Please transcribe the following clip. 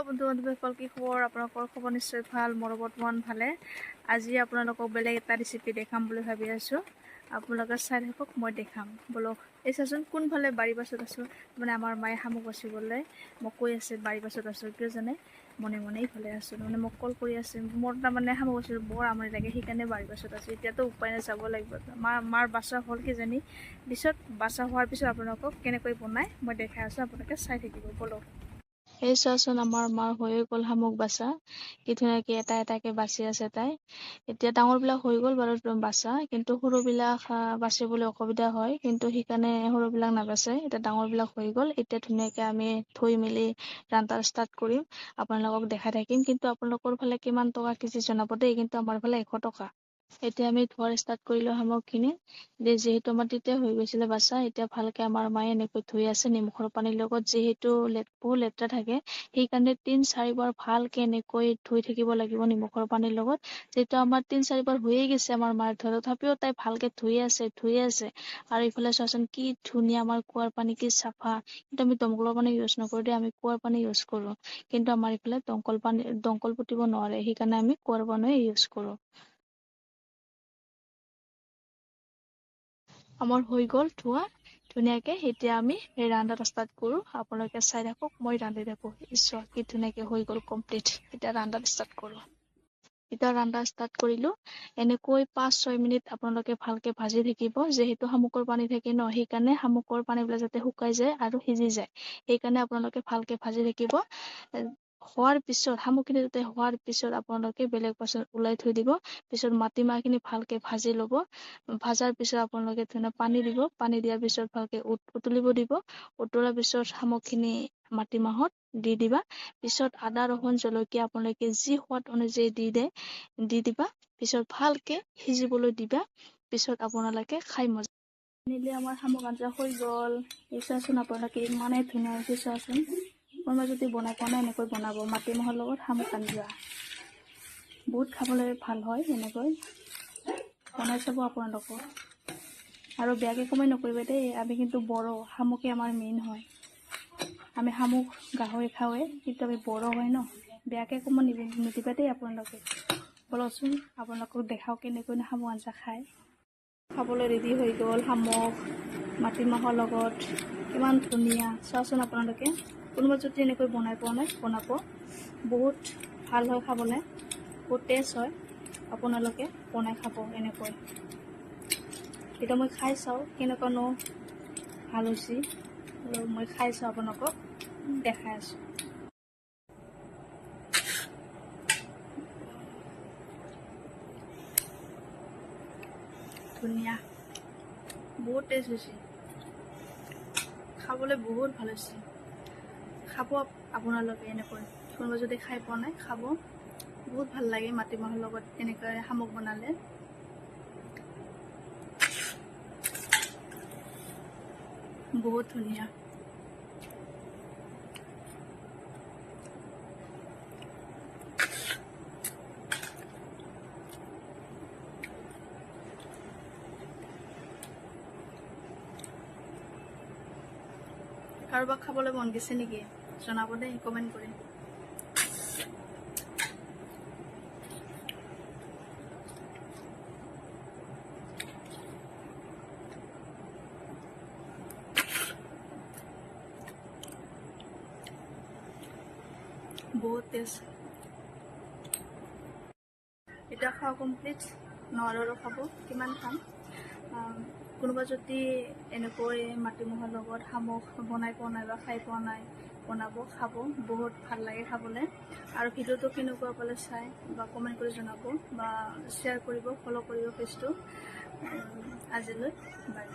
বন্ধু বান্ধৱীসকল, কি খবৰ? আপোনালোকৰ খবৰ নিশ্চয় ভাল। মোৰ বৰ্তমান ভালে। আজি আপোনালোকক বেলেগ এটা ৰেচিপি দেখাম বুলি ভাবি আছোঁ। আপোনালোকে চাই থাকক, মই দেখাম। বলক এই চাচোন, কোনফালে বাৰী পাছত আছোঁ। মানে আমাৰ মায়ে শামুক বাচিবলৈ মোক কৈ আছে, বাৰী পাছত আছোঁ। কিয় জানে, মনে মনে ইফালে আছোঁ। মানে মোক কল কৰি আছে। মোৰ তাৰমানে শামুক বাচিবলৈ বৰ আমনি লাগে, সেইকাৰণে বাৰী পাছত আছোঁ। এতিয়াতো উপায় নাই, যাব লাগিব। মাৰ বাচা হ'ল কিজানি। পিছত বাচা হোৱাৰ পিছত আপোনালোকক কেনেকৈ বনাই মই দেখাই আছোঁ। আপোনালোকে চাই থাকিব। বলক। এই চোৱাচোন, আমাৰ মাৰ হৈয়ে গ'ল শামুক বাচা। কি ধুনীয়াকৈ এটা এটাকৈ বাচি আছে তাই। এতিয়া ডাঙৰবিলাক হৈ গ'ল বাৰু বাচা, কিন্তু সৰুবিলাক বাচিবলৈ অসুবিধা হয়, কিন্তু সেইকাৰণে সৰুবিলাক নাবাচে। এতিয়া ডাঙৰবিলাক হৈ গ'ল। এতিয়া ধুনীয়াকৈ আমি ধুই মেলি ৰান্ধা ষ্টাৰ্ট কৰিম। আপোনালোকক দেখাই থাকিম। কিন্তু আপোনালোকৰ ফালে কিমান টকা কেজি জনাব দেই। কিন্তু আমাৰ ফালে 100 টকা। এতিয়া আমি ধোৱাৰ ষ্টাৰ্ট কৰিলোঁ শামুকখিনি। যিহেতু আমাৰ তেতিয়া হৈ গৈছিলে বাচা, এতিয়া ভালকৈ আমাৰ মায়ে এনেকৈ ধুই আছে নিমখৰ পানীৰ লগত। যিহেতু বহুত লেতেৰা থাকে, সেইকাৰণে 3-4 বাৰ ভালকৈ এনেকৈ ধুই থাকিব লাগিব নিমখৰ পানীৰ লগত। যিহেতু আমাৰ 3-4 বাৰ হৈয়ে গৈছে আমাৰ মাৰ ধোৱা, তথাপিও তাই ভালকৈ ধুই আছে। আৰু ইফালে চোৱাচোন, কি ধুনীয়া আমাৰ কুঁৱাৰ পানী, কি চাফা। কিন্তু আমি দমকলৰ পানী ইউজ নকৰোঁ দেই, আমি কুঁৱাৰ পানী ইউজ কৰোঁ। কিন্তু আমাৰ ইফালে দমকল পুতিব নোৱাৰে, সেইকাৰণে আমি কুঁৱাৰ পানী ইউজ কৰোঁ। আমাৰ হৈ গ'ল ধোৱা ধুনীয়াকৈ। এতিয়া আমি ৰান্ধাত ষ্টাৰ্ট কৰোঁ। আপোনালোকে চাই থাকক, মই ৰান্ধি থাকোঁ। চোৱা কি ধুনীয়াকৈ হৈ গ'ল কমপ্লিট। এতিয়া ৰান্ধাত ষ্টাৰ্ট কৰোঁ। এতিয়া ৰান্ধা ষ্টাৰ্ট কৰিলোঁ। এনেকৈ 5-6 মিনিট আপোনালোকে ভালকৈ ভাজি থাকিব। যিহেতু শামুকৰ পানী থাকে ন, সেইকাৰণে শামুকৰ পানীবিলাক যাতে শুকাই যায় আৰু সিজি যায়। সেইকাৰণে আপোনালোকে ভালকৈ ভাজি থাকিব। হোৱাৰ পিছত শামুকখিনি যাতে হোৱাৰ পিছত আপোনালোকে বেলেগ পাছত ওলাই থৈ দিব। পিছত মাটিমাহখিনি ভালকৈ ভাজি ল'ব। ভাজাৰ পিছত আপোনালোকে ধুনীয়া পানী দিব। পানী দিয়াৰ পিছত ভালকৈ উতলিব দিব। উতলাৰ পিছত শামুকখিনি মাটিমাহত দি দিবা। পিছত আদা, ৰহুন, জলকীয়া আপোনালোকে যি সোৱাদ অনুযায়ী দি দিবা। পিছত ভালকৈ সিজিবলৈ দিবা। পিছত আপোনালোকে খাই মজা নিলে। আমাৰ শামুক আঞ্জা হৈ গ'ল। এই চোৱাচোন, আপোনালোকে ইমানেই ধুনীয়া হৈছে। চোৱাচোন, কোনোবা যদি বনাই পোৱা নাই, এনেকৈ বনাব। মাটিমাহৰ লগত শামুক আঞ্জা বহুত খাবলৈ ভাল হয়। এনেকৈ বনাই চাব আপোনালোকৰ। আৰু বেয়াকৈ কমেণ্ট নকৰিবা দেই। আমি কিন্তু বড়ো, শামুকে আমাৰ মেইন হয়। আমি শামুক গাহৰি খাওঁৱে, কিন্তু আমি বড়ো হয় ন। বেয়াকৈ কমেণ্ট নিদিবা দেই আপোনালোকে। বলকচোন, আপোনালোকক দেখাওঁ কেনেকৈ শামুক আঞ্জা খায়। খাবলৈ ৰেডি হৈ গ'ল শামুক মাটিমাহৰ লগত। কিমান ধুনীয়া। চোৱাচোন আপোনালোকে, কোনোবা যদি এনেকৈ বনাই পোৱা নাই, বনাব। বহুত ভাল হয় খাবলৈ, বহুত টেষ্ট হয়। আপোনালোকে বনাই খাব এনেকৈ। এতিয়া মই খাই চাওঁ কেনেকুৱানো ভাল হৈছে। আৰু মই খাই চাওঁ, আপোনালোকক দেখাই আছোঁ। ধুনীয়া, বহুত টেষ্ট হৈছে। খাবলৈ বহুত ভাল হৈছে। খাব আপোনালোকে এনেকৈ। কোনোবা যদি খাই পোৱা নাই, খাব। বহুত ভাল লাগে মাটিমাহৰ লগত এনেকৈ শামুক বনালে। বহুত ধুনীয়া। কাৰোবাক খাবলৈ মন গৈছে নেকি? জনাব দেই, কমেণ্ট কৰি। বহুত টেষ্ট। এতিয়া খোৱা কমপ্লিট। নোৱাৰো খাব, কিমান খাম। কোনোবা যদি এনেকৈ মাটিমাহৰ লগত শামুক বনাই পোৱা নাই বা খাই পোৱা নাই, বনাব, খাব। বহুত ভাল লাগে খাবলৈ। আৰু ভিডিঅ'টো কেনেকুৱা পালে চাই বা কমেণ্ট কৰি জনাব বা শ্বেয়াৰ কৰিব, ফ'ল' কৰিব পেজটো। আজিলৈ বাই।